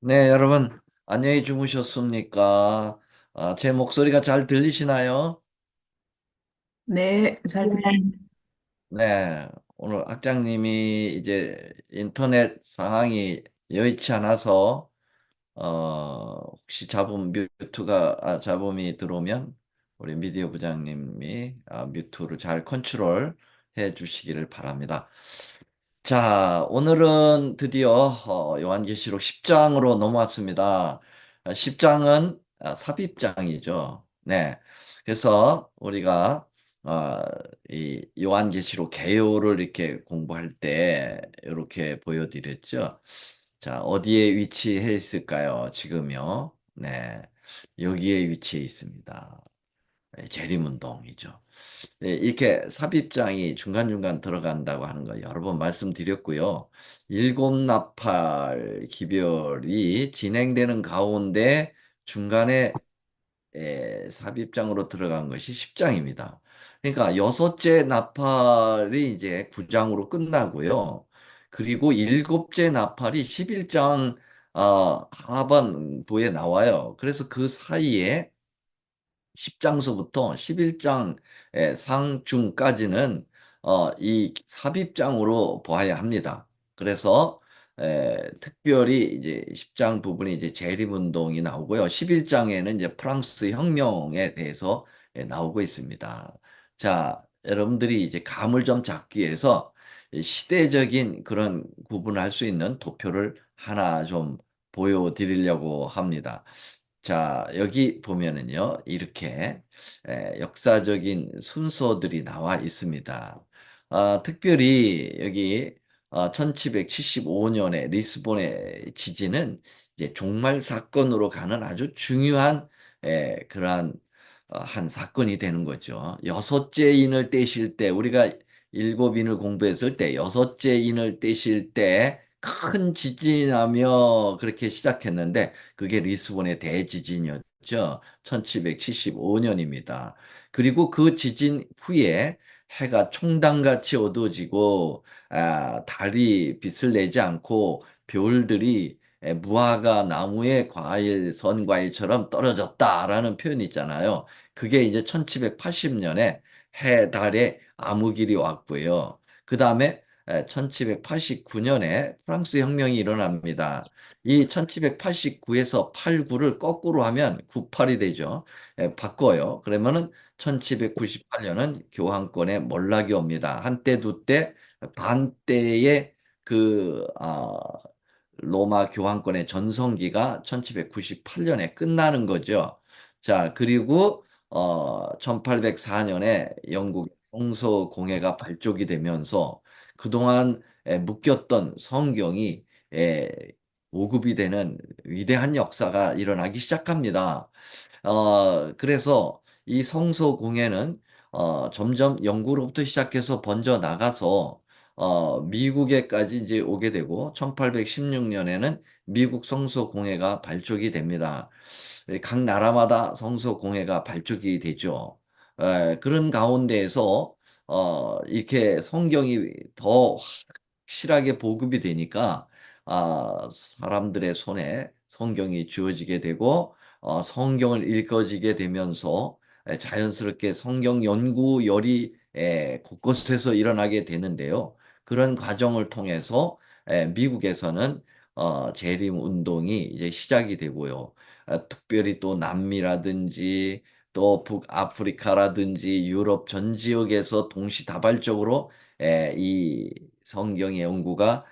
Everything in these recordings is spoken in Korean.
네, 여러분, 안녕히 주무셨습니까? 제 목소리가 잘 들리시나요? 네, 잘 들립니다. 네, 오늘 학장님이 이제 인터넷 상황이 여의치 않아서, 혹시 잡음이 들어오면 우리 미디어 부장님이 뮤트를 잘 컨트롤 해 주시기를 바랍니다. 자, 오늘은 드디어 요한계시록 10장으로 넘어왔습니다. 10장은 삽입장이죠. 네. 그래서 우리가 어, 이 요한계시록 개요를 이렇게 공부할 때 이렇게 보여드렸죠. 자, 어디에 위치해 있을까요? 지금요. 네. 여기에 위치해 있습니다. 네, 재림운동이죠. 네, 이렇게 삽입장이 중간중간 들어간다고 하는 거 여러 번 말씀드렸고요. 일곱 나팔 기별이 진행되는 가운데 중간에 삽입장으로 들어간 것이 10장입니다. 그러니까 여섯째 나팔이 이제 9장으로 끝나고요. 그리고 일곱째 나팔이 11장 하반부에 나와요. 그래서 그 사이에 10장서부터 11장 상중까지는 이 삽입장으로 보아야 합니다. 그래서 특별히 이제 10장 부분이 이제 재림운동이 나오고요. 11장에는 이제 프랑스 혁명에 대해서 나오고 있습니다. 자, 여러분들이 이제 감을 좀 잡기 위해서 이 시대적인 그런 구분할 수 있는 도표를 하나 좀 보여드리려고 합니다. 자, 여기 보면은요, 이렇게 역사적인 순서들이 나와 있습니다. 특별히 여기 1775년에 리스본의 지진은 이제 종말 사건으로 가는 아주 중요한 그러한 한 사건이 되는 거죠. 여섯째 인을 떼실 때 우리가 일곱 인을 공부했을 때 여섯째 인을 떼실 때 큰 지진이 나며 그렇게 시작했는데 그게 리스본의 대지진이었죠. 1775년입니다. 그리고 그 지진 후에 해가 총당같이 어두워지고 달이 빛을 내지 않고 별들이 무화과 나무의 과일, 선과일처럼 떨어졌다라는 표현이 있잖아요. 그게 이제 1780년에 해, 달에 암흑일이 왔고요. 그 다음에 1789년에 프랑스 혁명이 일어납니다. 이 1789에서 89를 거꾸로 하면 98이 되죠. 바꿔요. 그러면은 1798년은 교황권의 몰락이 옵니다. 한때 두때 반대의 그 로마 교황권의 전성기가 1798년에 끝나는 거죠. 자, 그리고 1804년에 영국 성서 공회가 발족이 되면서 그동안 묶였던 성경이 에, 보급이 되는 위대한 역사가 일어나기 시작합니다. 그래서 이 성서 공예는 점점 영국으로부터 시작해서 번져 나가서 미국에까지 이제 오게 되고 1816년에는 미국 성서 공예가 발족이 됩니다. 각 나라마다 성서 공예가 발족이 되죠. 그런 가운데에서 이렇게 성경이 더 확실하게 보급이 되니까 사람들의 손에 성경이 주어지게 되고 성경을 읽어지게 되면서 자연스럽게 성경 연구열이 곳곳에서 일어나게 되는데요. 그런 과정을 통해서 미국에서는 재림 운동이 이제 시작이 되고요. 특별히 또 남미라든지 또 북아프리카라든지 유럽 전 지역에서 동시다발적으로 이 성경의 연구가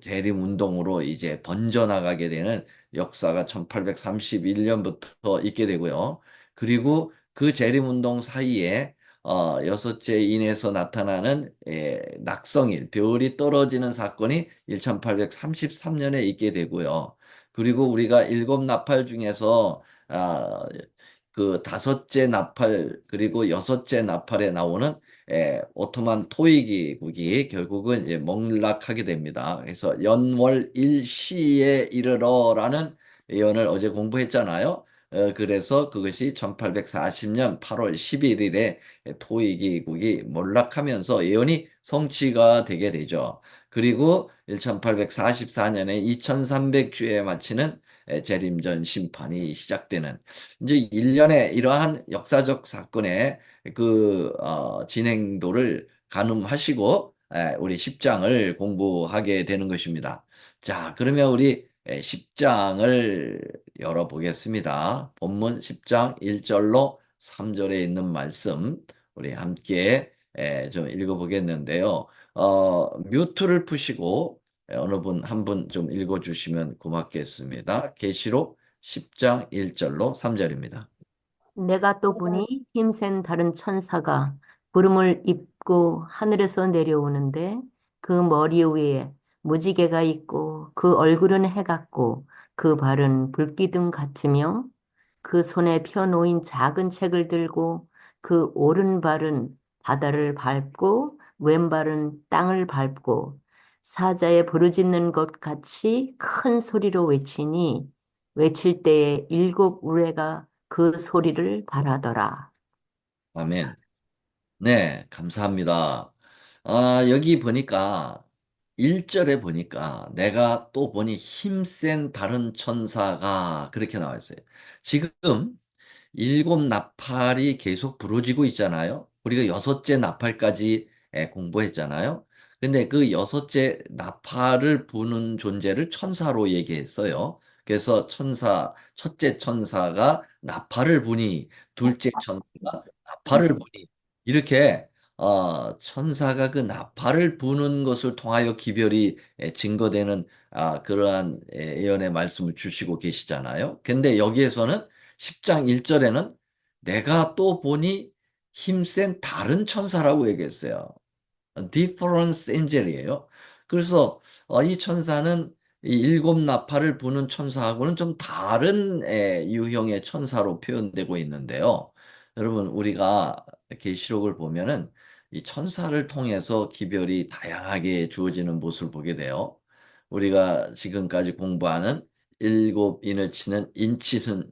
재림 운동으로 이제 번져나가게 되는 역사가 1831년부터 있게 되고요. 그리고 그 재림운동 사이에 여섯째 인에서 나타나는 낙성일, 별이 떨어지는 사건이 1833년에 있게 되고요. 그리고 우리가 일곱 나팔 중에서 그 다섯째 나팔 그리고 여섯째 나팔에 나오는 오토만 토이기국이 결국은 이제 몰락하게 됩니다. 그래서 연월 일시에 이르러라는 예언을 어제 공부했잖아요. 그래서 그것이 1840년 8월 11일에 토이기국이 몰락하면서 예언이 성취가 되게 되죠. 그리고 1844년에 2300주에 마치는 재림전 심판이 시작되는 이제 일련의 이러한 역사적 사건의 진행도를 가늠하시고 우리 10장을 공부하게 되는 것입니다. 자, 그러면 우리 10장을 열어보겠습니다. 본문 10장 1절로 3절에 있는 말씀 우리 함께 좀 읽어보겠는데요. 뮤트를 푸시고 어느 분 한 분 좀 읽어주시면 고맙겠습니다. 계시록 10장 1절로 3절입니다. 내가 또 보니 힘센 다른 천사가 구름을 입고 하늘에서 내려오는데 그 머리 위에 무지개가 있고 그 얼굴은 해 같고 그 발은 불기둥 같으며 그 손에 펴놓인 작은 책을 들고 그 오른발은 바다를 밟고 왼발은 땅을 밟고 사자의 부르짖는 것 같이 큰 소리로 외치니 외칠 때에 일곱 우레가 그 소리를 발하더라. 아멘. 네, 감사합니다. 여기 보니까 1절에 보니까 내가 또 보니 힘센 다른 천사가 그렇게 나와 있어요. 지금 일곱 나팔이 계속 부러지고 있잖아요. 우리가 여섯째 나팔까지 공부했잖아요. 근데 그 여섯째 나팔을 부는 존재를 천사로 얘기했어요. 그래서 첫째 천사가 나팔을 부니, 둘째 천사가 나팔을 부니, 이렇게 천사가 그 나팔을 부는 것을 통하여 기별이 증거되는 그러한 예언의 말씀을 주시고 계시잖아요. 근데 여기에서는 10장 1절에는 내가 또 보니 힘센 다른 천사라고 얘기했어요. difference angel이에요. 그래서 이 천사는 이 일곱 나팔을 부는 천사하고는 좀 다른 유형의 천사로 표현되고 있는데요. 여러분, 우리가 계시록을 보면은 이 천사를 통해서 기별이 다양하게 주어지는 모습을 보게 돼요. 우리가 지금까지 공부하는 일곱 인을 치는 인치는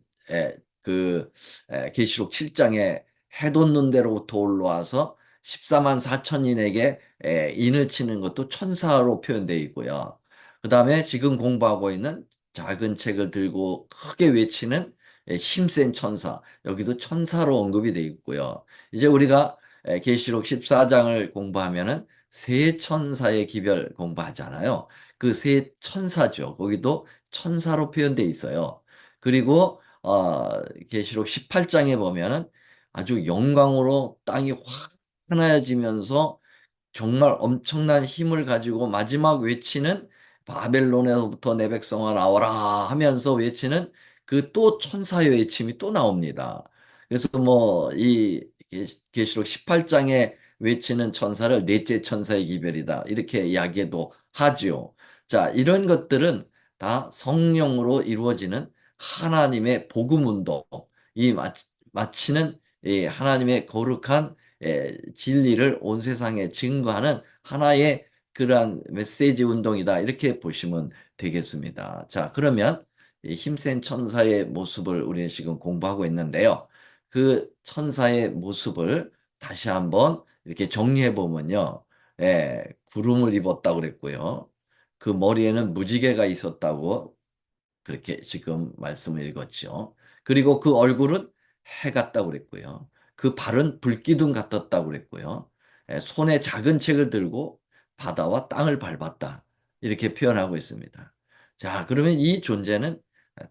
계시록 7장에 해 돋는 데로부터 올라와서 14만 4천인에게 인을 치는 것도 천사로 표현되어 있고요. 그 다음에 지금 공부하고 있는 작은 책을 들고 크게 외치는 힘센 천사, 여기도 천사로 언급이 되어 있고요. 이제 우리가 계시록 14장을 공부하면은 세 천사의 기별 공부하잖아요. 그 세 천사죠. 거기도 천사로 표현되어 있어요. 그리고 계시록 18장에 보면은 아주 영광으로 땅이 확 하나여지면서 정말 엄청난 힘을 가지고 마지막 외치는 바벨론에서부터 내 백성아 나와라 하면서 외치는 그 또 천사의 외침이 또 나옵니다. 그래서 뭐 이 계시록 18장에 외치는 천사를 넷째 천사의 기별이다 이렇게 이야기도 하죠. 자, 이런 것들은 다 성령으로 이루어지는 하나님의 복음 운동, 이 마치는 이 하나님의 거룩한 진리를 온 세상에 증거하는 하나의 그러한 메시지 운동이다. 이렇게 보시면 되겠습니다. 자, 그러면 이 힘센 천사의 모습을 우리는 지금 공부하고 있는데요. 그 천사의 모습을 다시 한번 이렇게 정리해 보면요. 구름을 입었다고 그랬고요. 그 머리에는 무지개가 있었다고 그렇게 지금 말씀을 읽었죠. 그리고 그 얼굴은 해 같다고 그랬고요. 그 발은 불기둥 같았다고 그랬고요. 손에 작은 책을 들고 바다와 땅을 밟았다. 이렇게 표현하고 있습니다. 자, 그러면 이 존재는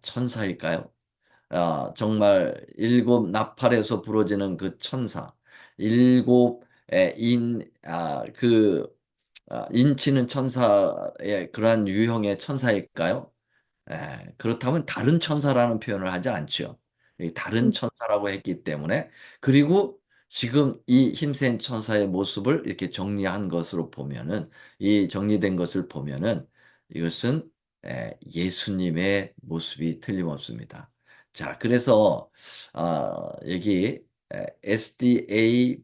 천사일까요? 정말 일곱 나팔에서 부러지는 그 천사, 일곱 인치는 천사의 그러한 유형의 천사일까요? 그렇다면 다른 천사라는 표현을 하지 않죠. 이 다른 천사라고 했기 때문에 그리고 지금 이 힘센 천사의 모습을 이렇게 정리한 것으로 보면은 이 정리된 것을 보면은 이것은 예수님의 모습이 틀림없습니다. 자, 그래서 여기 SDABC라는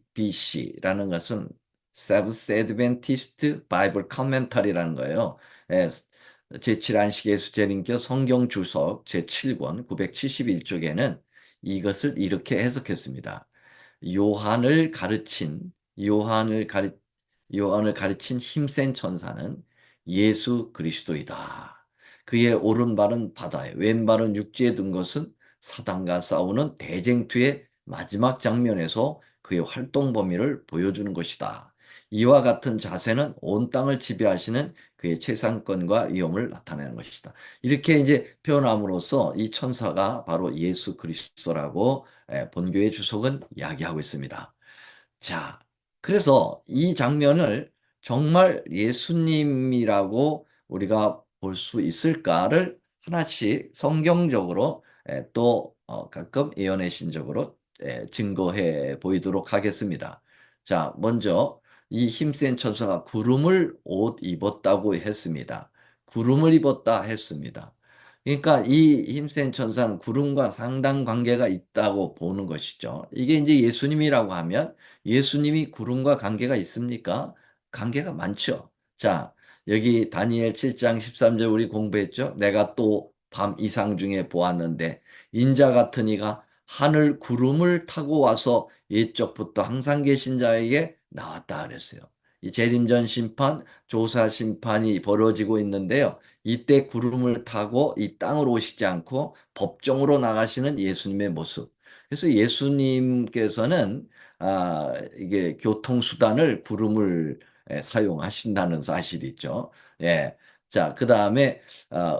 것은 Seventh Adventist Bible Commentary라는 거예요. 제7안식의 수재림교 성경 주석 제7권 971쪽에는 이것을 이렇게 해석했습니다. 요한을 가르친 요한을 가르친 힘센 천사는 예수 그리스도이다. 그의 오른발은 바다에, 왼발은 육지에 둔 것은 사단과 싸우는 대쟁투의 마지막 장면에서 그의 활동 범위를 보여주는 것이다. 이와 같은 자세는 온 땅을 지배하시는 그의 최상권과 위엄을 나타내는 것이다. 이렇게 이제 표현함으로써 이 천사가 바로 예수 그리스도라고 본교의 주석은 이야기하고 있습니다. 자, 그래서 이 장면을 정말 예수님이라고 우리가 볼 수 있을까를 하나씩 성경적으로 또 가끔 예언의 신적으로 증거해 보이도록 하겠습니다. 자, 먼저 이 힘센 천사가 구름을 옷 입었다고 했습니다. 구름을 입었다 했습니다. 그러니까 이 힘센 천사는 구름과 상당 관계가 있다고 보는 것이죠. 이게 이제 예수님이라고 하면 예수님이 구름과 관계가 있습니까? 관계가 많죠. 자, 여기 다니엘 7장 13절 우리 공부했죠? 내가 또 밤 이상 중에 보았는데 인자 같은 이가 하늘 구름을 타고 와서 옛적부터 항상 계신 자에게 나왔다 그랬어요. 이 재림전 심판, 조사 심판이 벌어지고 있는데요. 이때 구름을 타고 이 땅으로 오시지 않고 법정으로 나가시는 예수님의 모습. 그래서 예수님께서는 이게 교통수단을 구름을 사용하신다는 사실이 있죠. 예. 자, 그 다음에,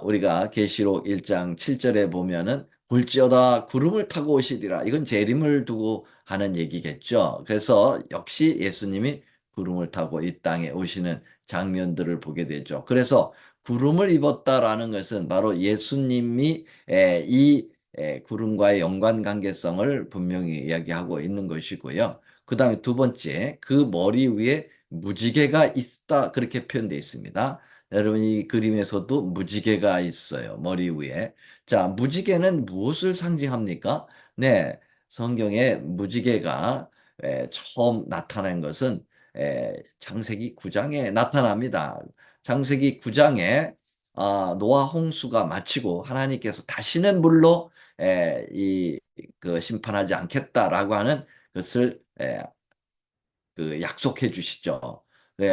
우리가 계시록 1장 7절에 보면은, 볼지어다 구름을 타고 오시리라. 이건 재림을 두고 하는 얘기겠죠. 그래서 역시 예수님이 구름을 타고 이 땅에 오시는 장면들을 보게 되죠. 그래서 구름을 입었다라는 것은 바로 예수님이 이 구름과의 연관 관계성을 분명히 이야기하고 있는 것이고요. 그 다음에 두 번째, 그 머리 위에 무지개가 있다. 그렇게 표현되어 있습니다. 여러분, 이 그림에서도 무지개가 있어요. 머리 위에. 자, 무지개는 무엇을 상징합니까? 네, 성경에 무지개가 처음 나타난 것은 창세기 9장에 나타납니다. 창세기 9장에 노아 홍수가 마치고 하나님께서 다시는 물로 그 심판하지 않겠다라고 하는 것을 그 약속해 주시죠.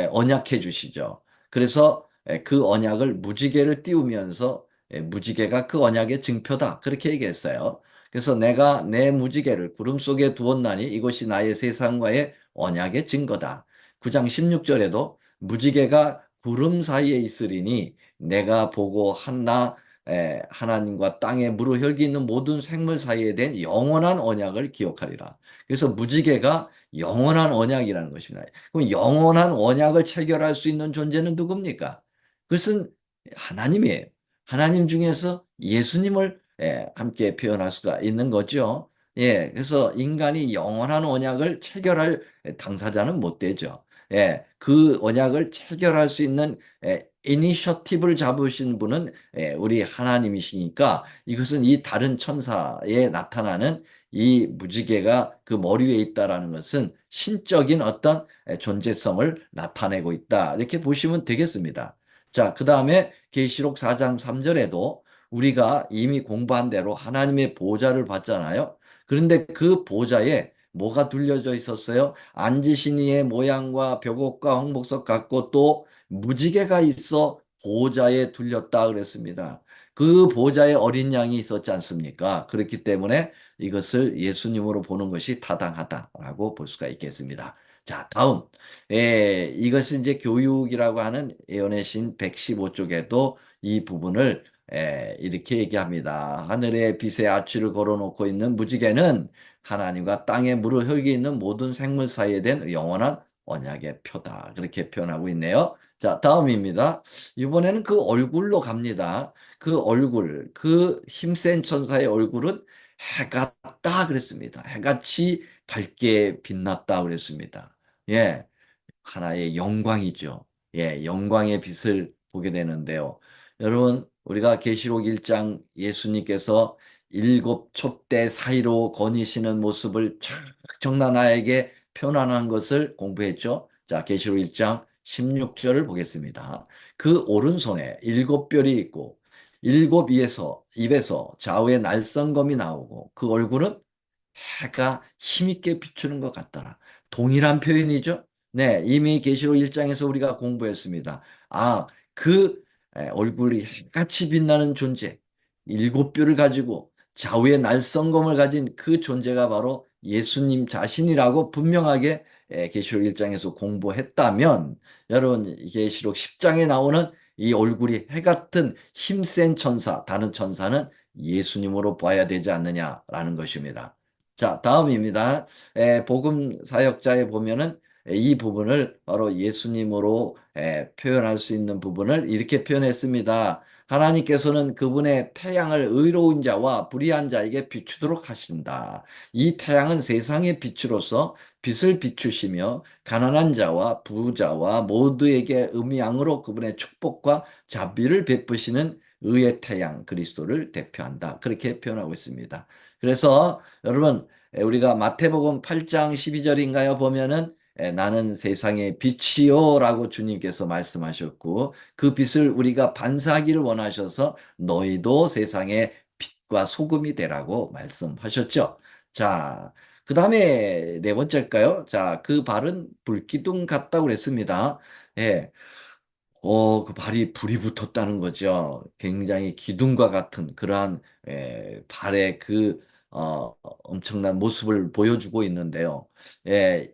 언약해 주시죠. 그래서 그 언약을 무지개를 띄우면서 무지개가 그 언약의 증표다. 그렇게 얘기했어요. 그래서 내가 내 무지개를 구름 속에 두었나니 이것이 나의 세상과의 언약의 증거다. 9장 16절에도 무지개가 구름 사이에 있으리니 내가 보고 한나 하나님과 땅에 무르 혈기 있는 모든 생물 사이에 된 영원한 언약을 기억하리라. 그래서 무지개가 영원한 언약이라는 것입니다. 그럼 영원한 언약을 체결할 수 있는 존재는 누굽니까? 그것은 하나님이에요. 하나님 중에서 예수님을 함께 표현할 수가 있는 거죠. 예, 그래서 인간이 영원한 언약을 체결할 당사자는 못 되죠. 예, 그 언약을 체결할 수 있는 이니셔티브를 잡으신 분은 우리 하나님이시니까 이것은 이 다른 천사에 나타나는 이 무지개가 그 머리 위에 있다라는 것은 신적인 어떤 존재성을 나타내고 있다. 이렇게 보시면 되겠습니다. 자, 그 다음에 계시록 4장 3절에도 우리가 이미 공부한 대로 하나님의 보좌를 봤잖아요. 그런데 그 보좌에 뭐가 둘려져 있었어요? 앉으신 이의 모양과 벽옥과 홍목석 같고 또 무지개가 있어 보좌에 둘렸다 그랬습니다. 그 보좌에 어린 양이 있었지 않습니까? 그렇기 때문에 이것을 예수님으로 보는 것이 타당하다라고 볼 수가 있겠습니다. 자, 다음. 이것은 이제 교육이라고 하는 예언의 신 115쪽에도 이 부분을 이렇게 얘기합니다. 하늘의 빛의 아치를 걸어놓고 있는 무지개는 하나님과 땅에 무르 혈기 있는 모든 생물 사이에 된 영원한 언약의 표다. 그렇게 표현하고 있네요. 자, 다음입니다. 이번에는 그 얼굴로 갑니다. 그 얼굴, 그 힘센 천사의 얼굴은 해가 딱 그랬습니다. 해같이 밝게 빛났다 그랬습니다. 예, 하나의 영광이죠. 예, 영광의 빛을 보게 되는데요. 여러분, 우리가 계시록 1장 예수님께서 일곱 촛대 사이로 거니시는 모습을 쫙 정나라에게 표현한 것을 공부했죠. 자, 계시록 1장 16절을 보겠습니다. 그 오른손에 일곱 별이 있고 일곱 입에서 좌우에 날성검이 나오고 그 얼굴은 해가 힘있게 비추는 것 같더라. 동일한 표현이죠? 네, 이미 계시록 1장에서 우리가 공부했습니다. 아, 그 얼굴이 같이 빛나는 존재, 일곱 뼈를 가지고 좌우의 날성검을 가진 그 존재가 바로 예수님 자신이라고 분명하게 계시록 1장에서 공부했다면 여러분 계시록 10장에 나오는 이 얼굴이 해 같은 힘센 천사, 다른 천사는 예수님으로 봐야 되지 않느냐라는 것입니다. 자, 다음입니다. 복음 사역자에 보면은 이 부분을 바로 예수님으로 표현할 수 있는 부분을 이렇게 표현했습니다. 하나님께서는 그분의 태양을 의로운 자와 불의한 자에게 비추도록 하신다. 이 태양은 세상의 빛으로서 빛을 비추시며 가난한 자와 부자와 모두에게 음양으로 그분의 축복과 자비를 베푸시는 의의 태양 그리스도를 대표한다. 그렇게 표현하고 있습니다. 그래서 여러분 우리가 마태복음 8장 12절인가요? 보면은 나는 세상의 빛이요라고 주님께서 말씀하셨고 그 빛을 우리가 반사하기를 원하셔서 너희도 세상의 빛과 소금이 되라고 말씀하셨죠. 자, 그 다음에 네 번째일까요? 자, 그 발은 불기둥 같다고 그랬습니다. 예. 그 발이 불이 붙었다는 거죠. 굉장히 기둥과 같은 그러한 발의 그 엄청난 모습을 보여주고 있는데요.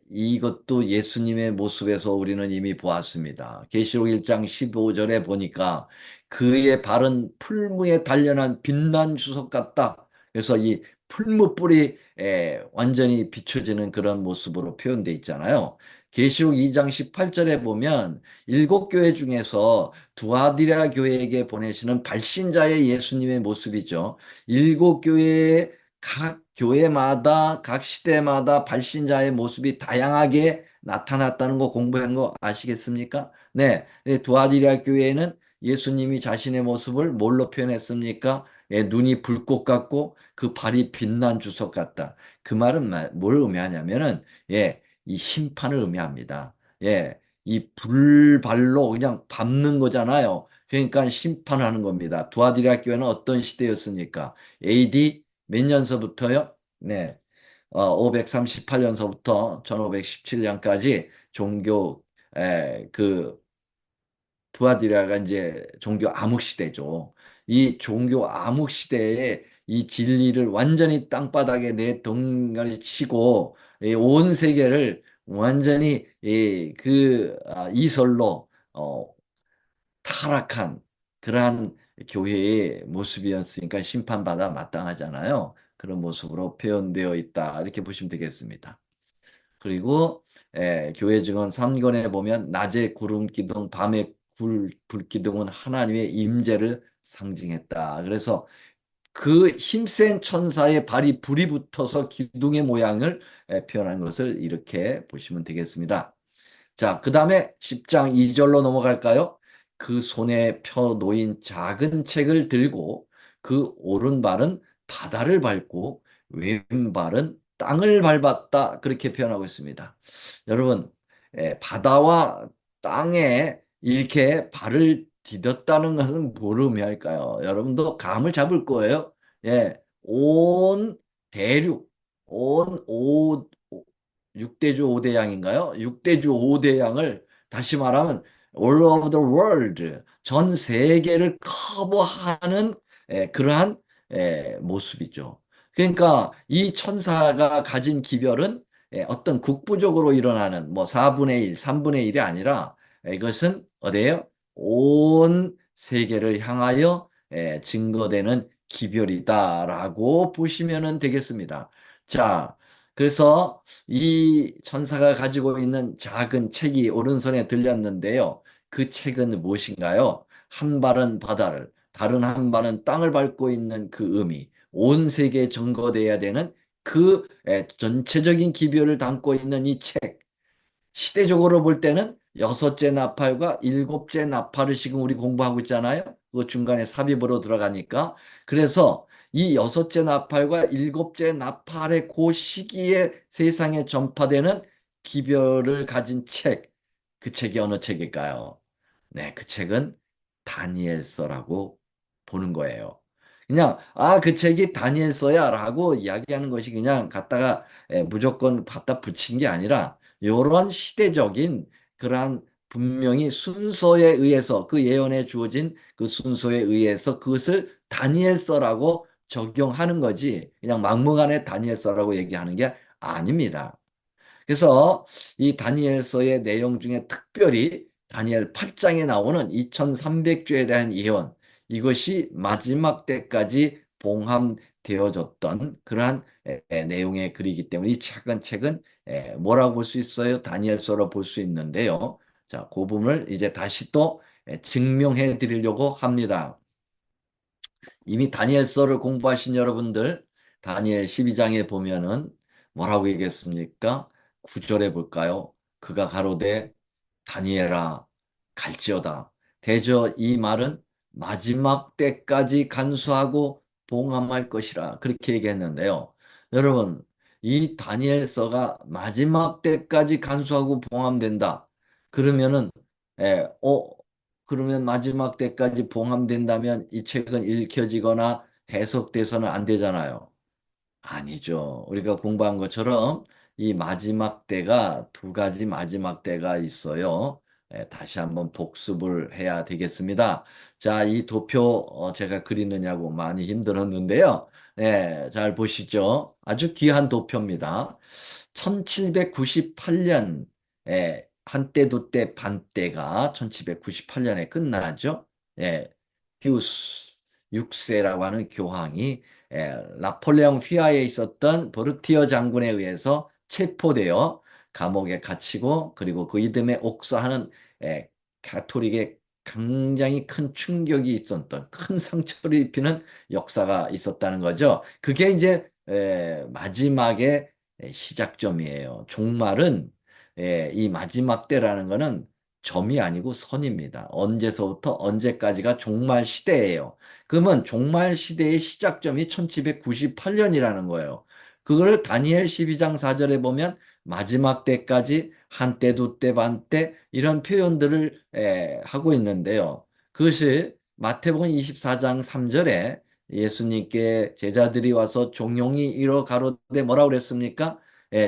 이것도 예수님의 모습에서 우리는 이미 보았습니다. 계시록 1장 15절에 보니까 그의 발은 풀무에 단련한 빛난 주석 같다. 그래서 이 풀무불이 완전히 비춰지는 그런 모습으로 표현되어 있잖아요. 계시록 2장 18절에 보면 일곱 교회 중에서 두아디라 교회에게 보내시는 발신자의 예수님의 모습이죠. 일곱 교회의 각 교회마다 각 시대마다 발신자의 모습이 다양하게 나타났다는 거 공부한 거 아시겠습니까? 네, 두아디라 교회에는 예수님이 자신의 모습을 뭘로 표현했습니까? 눈이 불꽃 같고 그 발이 빛난 주석 같다. 그 말은 뭘 의미하냐면은 이 심판을 의미합니다. 이 불발로 그냥 밟는 거잖아요. 그러니까 심판하는 겁니다. 두아디라 교회는 어떤 시대였습니까? AD 몇 년서부터요? 네. 538년서부터 1517년까지 종교 그 두아디라가 이제 종교 암흑 시대죠. 이 종교 암흑 시대에 이 진리를 완전히 땅바닥에 내덩가리 치고 온 세계를 완전히 이설로 타락한 그러한 교회의 모습이었으니까 심판받아 마땅하잖아요. 그런 모습으로 표현되어 있다. 이렇게 보시면 되겠습니다. 그리고 교회 증언 3권에 보면 낮에 구름 기둥, 밤에 불기둥은 하나님의 임재를 상징했다. 그래서 그 힘센 천사의 발이 불이 붙어서 기둥의 모양을 표현한 것을 이렇게 보시면 되겠습니다. 자, 그 다음에 10장 2절로 넘어갈까요? 그 손에 펴 놓인 작은 책을 들고 그 오른발은 바다를 밟고 왼발은 땅을 밟았다. 그렇게 표현하고 있습니다. 여러분, 바다와 땅에 이렇게 발을 디뎠다는 것은 뭘 의미할까요? 여러분도 감을 잡을 거예요. 온 대륙, 온 6대주 5대양인가요? 6대주 5대양을 다시 말하면 all over the world, 전 세계를 커버하는 그러한 모습이죠. 그러니까 이 천사가 가진 기별은 어떤 국부적으로 일어나는 뭐 4분의 1, 3분의 1이 아니라 이것은 어디예요? 온 세계를 향하여 증거되는 기별이다라고 보시면 되겠습니다. 자, 그래서 이 천사가 가지고 있는 작은 책이 오른손에 들렸는데요. 그 책은 무엇인가요? 한 발은 바다를, 다른 한 발은 땅을 밟고 있는 그 의미, 온 세계에 전거돼야 되는 그 전체적인 기별을 담고 있는 이 책. 시대적으로 볼 때는 여섯째 나팔과 일곱째 나팔을 지금 우리 공부하고 있잖아요. 그 중간에 삽입으로 들어가니까. 그래서 이 여섯째 나팔과 일곱째 나팔의 그 시기에 세상에 전파되는 기별을 가진 책. 그 책이 어느 책일까요? 네, 그 책은 다니엘서라고 보는 거예요. 그냥 그 책이 다니엘서야라고 이야기하는 것이 그냥 갖다가 무조건 갖다 붙인 게 아니라 이런 시대적인 그러한 분명히 순서에 의해서 그 예언에 주어진 그 순서에 의해서 그것을 다니엘서라고 적용하는 거지 그냥 막무가내 다니엘서라고 얘기하는 게 아닙니다. 그래서 이 다니엘서의 내용 중에 특별히 다니엘 8장에 나오는 2300주에 대한 예언, 이것이 마지막 때까지 봉함되어졌던 그러한 내용의 글이기 때문에 이 책은 뭐라고 볼 수 있어요? 다니엘서로 볼 수 있는데요. 자, 그 부분을 이제 다시 또 증명해 드리려고 합니다. 이미 다니엘서를 공부하신 여러분들, 다니엘 12장에 보면은 뭐라고 얘기했습니까? 9절에 볼까요? 그가 가로되 다니엘아 갈지어다. 대저 이 말은 마지막 때까지 간수하고 봉함할 것이라. 그렇게 얘기했는데요. 여러분, 이 다니엘서가 마지막 때까지 간수하고 봉함된다. 그러면은, 예, 그러면 마지막 때까지 봉함된다면 이 책은 읽혀지거나 해석돼서는 안 되잖아요. 아니죠. 우리가 공부한 것처럼 이 마지막 때가 두 가지 마지막 때가 있어요. 다시 한번 복습을 해야 되겠습니다. 자, 이 도표 제가 그리느냐고 많이 힘들었는데요. 잘 보시죠. 아주 귀한 도표입니다. 1798년 한때 두때 반때가 1798년에 끝나죠. 예, 피우스 6세라고 하는 교황이 나폴레옹 휘하에 있었던 버르티어 장군에 의해서 체포되어 감옥에 갇히고 그리고 그 이듬해 옥사하는 가톨릭에 굉장히 큰 충격이 있었던 큰 상처를 입히는 역사가 있었다는 거죠. 그게 이제 마지막에 시작점이에요. 종말은 이 마지막 때라는 거는 점이 아니고 선입니다. 언제서부터 언제까지가 종말 시대예요. 그러면 종말 시대의 시작점이 1798년이라는 거예요. 그걸 다니엘 12장 4절에 보면 마지막 때까지 한때, 두때, 반때 이런 표현들을 하고 있는데요. 그것이 마태복음 24장 3절에 예수님께 제자들이 와서 종용이 이러 가로되 뭐라고 그랬습니까?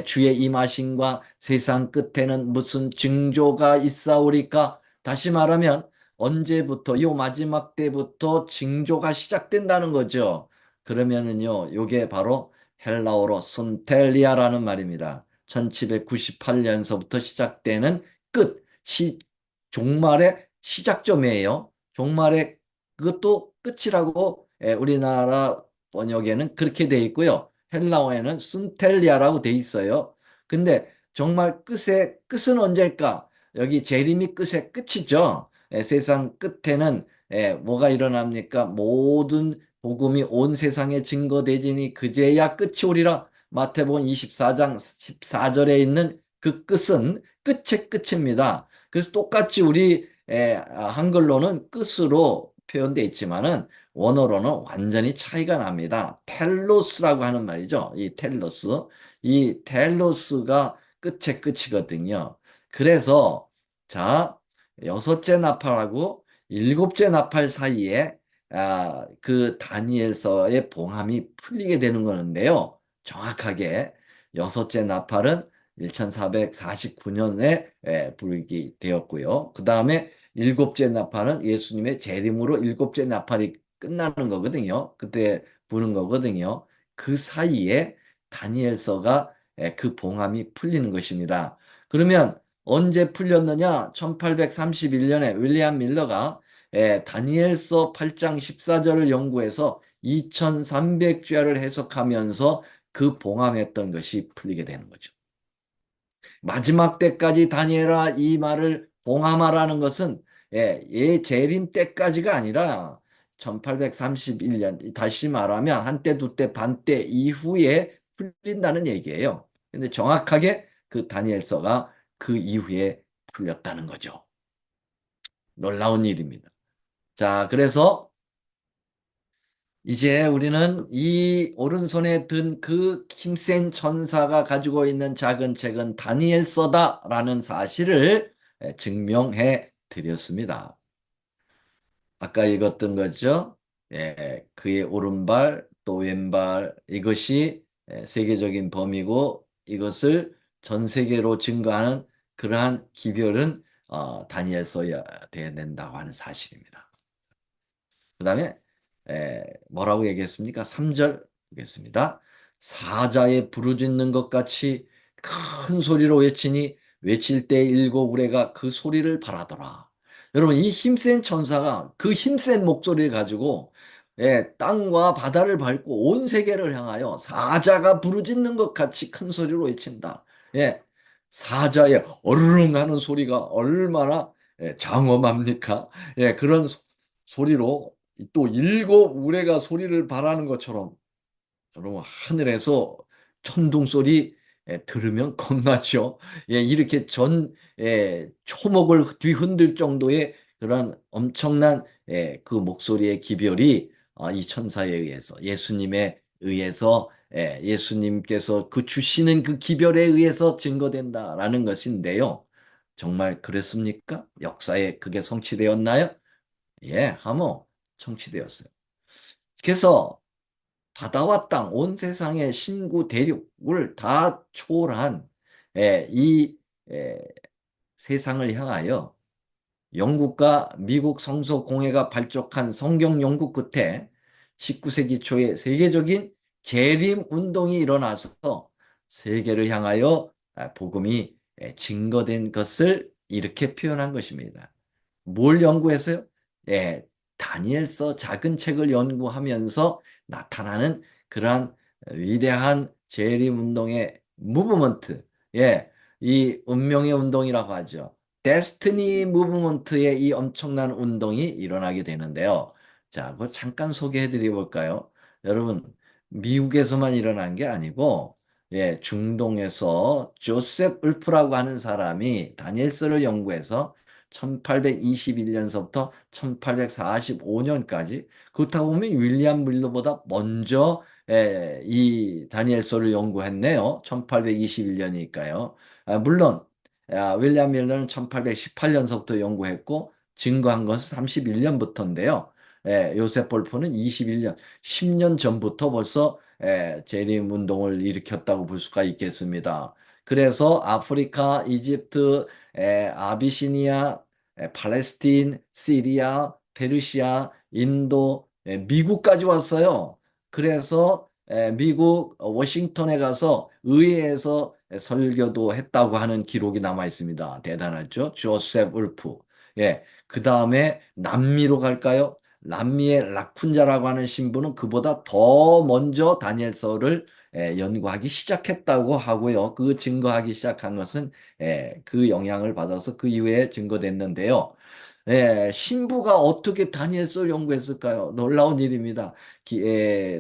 주의 임하심과 세상 끝에는 무슨 징조가 있사오리까? 다시 말하면 언제부터 요 마지막 때부터 징조가 시작된다는 거죠. 그러면은요, 요게 바로 헬라어로 순텔리아라는 말입니다. 1798년서부터 시작되는 끝, 종말의 시작점이에요. 종말의 그것도 끝이라고 우리나라 번역에는 그렇게 돼 있고요. 헬라어에는 순텔리아라고 돼 있어요. 근데 정말 끝은 언제일까? 여기 재림이 끝의 끝이죠. 세상 끝에는 뭐가 일어납니까? 모든 복음이 온 세상에 증거되지니 그제야 끝이 오리라. 마태복음 24장 14절에 있는 그 끝은 끝의 끝입니다. 그래서 똑같이 우리 한글로는 끝으로 표현되어 있지만은 원어로는 완전히 차이가 납니다. 텔로스라고 하는 말이죠. 이 텔로스. 이 텔로스가 끝의 끝이거든요. 그래서 자, 여섯째 나팔하고 일곱째 나팔 사이에 그 다니엘서의 봉함이 풀리게 되는 거는데요. 정확하게 여섯째 나팔은 1449년에 불기 되었고요. 그 다음에 일곱째 나팔은 예수님의 재림으로 일곱째 나팔이 끝나는 거거든요. 그때 부는 거거든요. 그 사이에 다니엘서가 그 봉함이 풀리는 것입니다. 그러면 언제 풀렸느냐? 1831년에 윌리엄 밀러가 다니엘서 8장 14절을 연구해서 2300주야를 해석하면서 그 봉함했던 것이 풀리게 되는 거죠. 마지막 때까지 다니엘아 이 말을 봉함하라는 것은 재림 때까지가 아니라 1831년 다시 말하면 한때 두때 반때 이후에 풀린다는 얘기예요. 근데 정확하게 그 다니엘서가 그 이후에 풀렸다는 거죠. 놀라운 일입니다. 자, 그래서 이제 우리는 이 오른손에 든 그 힘센 천사가 가지고 있는 작은 책은 다니엘서다라는 사실을 증명해 드렸습니다. 아까 읽었던 거죠. 그의 오른발 또 왼발 이것이 세계적인 범위고 이것을 전 세계로 증거하는 그러한 기별은 다니엘서여야 된다고 하는 사실입니다. 그 다음에 뭐라고 얘기했습니까? 3절 보겠습니다. 사자의 부르짖는 것 같이 큰 소리로 외치니 외칠 때 일곱 우레가 그 소리를 바라더라. 여러분 이 힘센 천사가 그 힘센 목소리를 가지고 땅과 바다를 밟고 온 세계를 향하여 사자가 부르짖는 것 같이 큰 소리로 외친다. 예, 사자의 어르릉 하는 소리가 얼마나 장엄합니까? 그런 소리로 또 일곱 우레가 소리를 바라는 것처럼 여러분 하늘에서 천둥 소리 들으면 겁나죠. 이렇게 초목을 뒤흔들 정도의 그런 엄청난 그 목소리의 기별이 이 천사에 의해서 예수님에 의해서 예수님께서 그 주시는 그 기별에 의해서 증거된다라는 것인데요. 정말 그랬습니까? 역사에 그게 성취되었나요? 한번 성취되었어요. 그래서 바다와 땅, 온 세상의 신구 대륙을 다 초월한 이 세상을 향하여 영국과 미국 성서 공회가 발족한 성경 연구 끝에 19세기 초에 세계적인 재림 운동이 일어나서 세계를 향하여 복음이 증거된 것을 이렇게 표현한 것입니다. 뭘 연구했어요? 예, 다니엘서 작은 책을 연구하면서 나타나는 그러한 위대한 재림운동의 무브먼트, 이 운명의 운동이라고 하죠. 데스티니 무브먼트의 이 엄청난 운동이 일어나게 되는데요. 자, 그걸 잠깐 소개해 드려 볼까요? 여러분, 미국에서만 일어난 게 아니고, 중동에서 조셉 울프라고 하는 사람이 다니엘서를 연구해서 1821년서부터 1845년까지 그렇다고 보면 윌리엄 밀러보다 먼저 이 다니엘서를 연구했네요. 1821년이니까요. 물론 윌리엄 밀러는 1818년서부터 연구했고 증거한 것은 31년부터인데요. 요셉 볼프는 21년, 10년 전부터 벌써 재림 운동을 일으켰다고 볼 수가 있겠습니다. 그래서 아프리카, 이집트, 아비시니아, 팔레스틴, 시리아, 페르시아, 인도, 미국까지 왔어요. 그래서 미국 워싱턴에 가서 의회에서 설교도 했다고 하는 기록이 남아 있습니다. 대단하죠? 조셉 울프. 그 다음에 남미로 갈까요? 남미의 라쿤자라고 하는 신부는 그보다 더 먼저 다니엘서를 연구하기 시작했다고 하고요. 그 증거하기 시작한 것은 그 영향을 받아서 그 이후에 증거됐는데요. 신부가 어떻게 다니엘서를 연구했을까요? 놀라운 일입니다.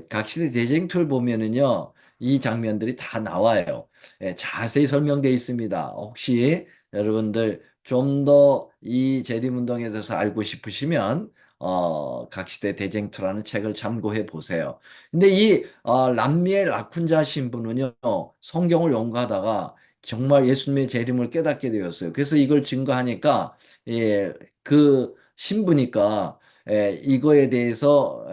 각시대 대쟁투를 보면은요, 이 장면들이 다 나와요. 자세히 설명되어 있습니다. 혹시 여러분들 좀 더 이 재림운동에 대해서 알고 싶으시면 각시대 대쟁투라는 책을 참고해 보세요. 근데 이 람미엘 라쿤자 신부는요, 성경을 연구하다가 정말 예수님의 재림을 깨닫게 되었어요. 그래서 이걸 증거하니까 그 신부니까 이거에 대해서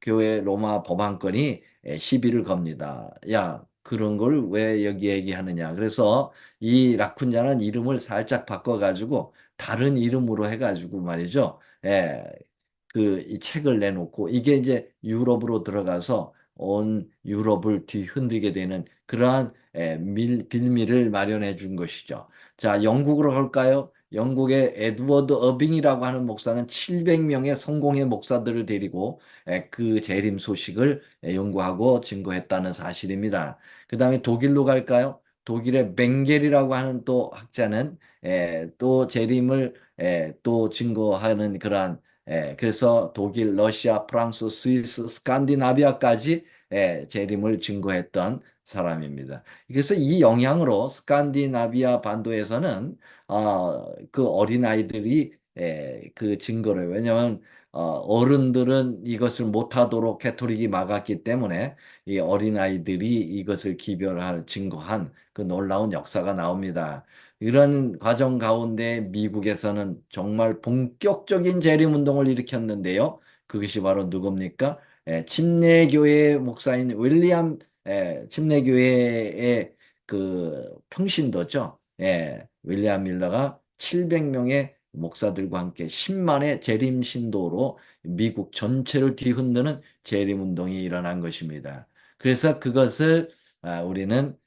교회 로마 법안권이 시비를 겁니다. 야, 그런 걸 왜 여기 얘기하느냐. 그래서 이 라쿤자는 이름을 살짝 바꿔가지고 다른 이름으로 해가지고 말이죠. 이 책을 내놓고 이게 이제 유럽으로 들어가서 온 유럽을 뒤흔들게 되는 그러한 빌미를 마련해 준 것이죠. 자, 영국으로 갈까요? 영국의 에드워드 어빙이라고 하는 목사는 700명의 성공의 목사들을 데리고 그 재림 소식을 연구하고 증거했다는 사실입니다. 그 다음에 독일로 갈까요? 독일의 벵겔이라고 하는 또 학자는 또 재림을 또 증거하는 그러한 그래서 독일, 러시아, 프랑스, 스위스, 스칸디나비아까지 재림을 증거했던 사람입니다. 그래서 이 영향으로 스칸디나비아 반도에서는 그 어린아이들이 그 증거를 왜냐하면 어른들은 이것을 못하도록 캐토릭이 막았기 때문에 이 어린아이들이 이것을 기별할 증거한 그 놀라운 역사가 나옵니다. 이런 과정 가운데 미국에서는 정말 본격적인 재림운동을 일으켰는데요. 그것이 바로 누굽니까? 침례교회 목사인 침례교회의 그 평신도죠. 윌리엄 밀러가 700명의 목사들과 함께 10만의 재림 신도로 미국 전체를 뒤흔드는 재림 운동이 일어난 것입니다. 그래서 그것을 우리는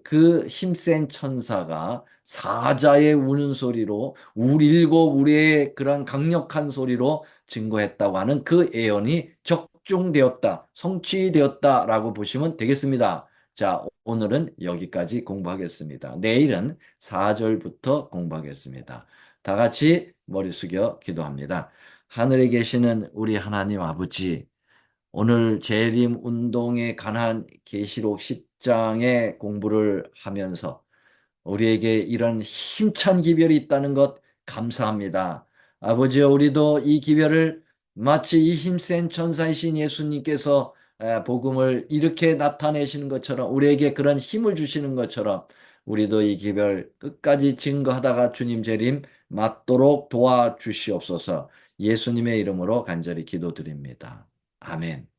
그 힘센 천사가 사자의 우는 소리로 울리고 우리의 그런 강력한 소리로 증거했다고 하는 그 예언이 적중되었다, 성취되었다라고 보시면 되겠습니다. 자, 오늘은 여기까지 공부하겠습니다. 내일은 4절부터 공부하겠습니다. 다 같이 머리 숙여 기도합니다. 하늘에 계시는 우리 하나님 아버지, 오늘 재림 운동에 관한 계시록 10장의 공부를 하면서 우리에게 이런 힘찬 기별이 있다는 것 감사합니다. 아버지여, 우리도 이 기별을 마치 이 힘센 천사이신 예수님께서 복음을 이렇게 나타내시는 것처럼, 우리에게 그런 힘을 주시는 것처럼 우리도 이 기별 끝까지 증거하다가 주님 재림 맞도록 도와주시옵소서. 예수님의 이름으로 간절히 기도드립니다. 아멘.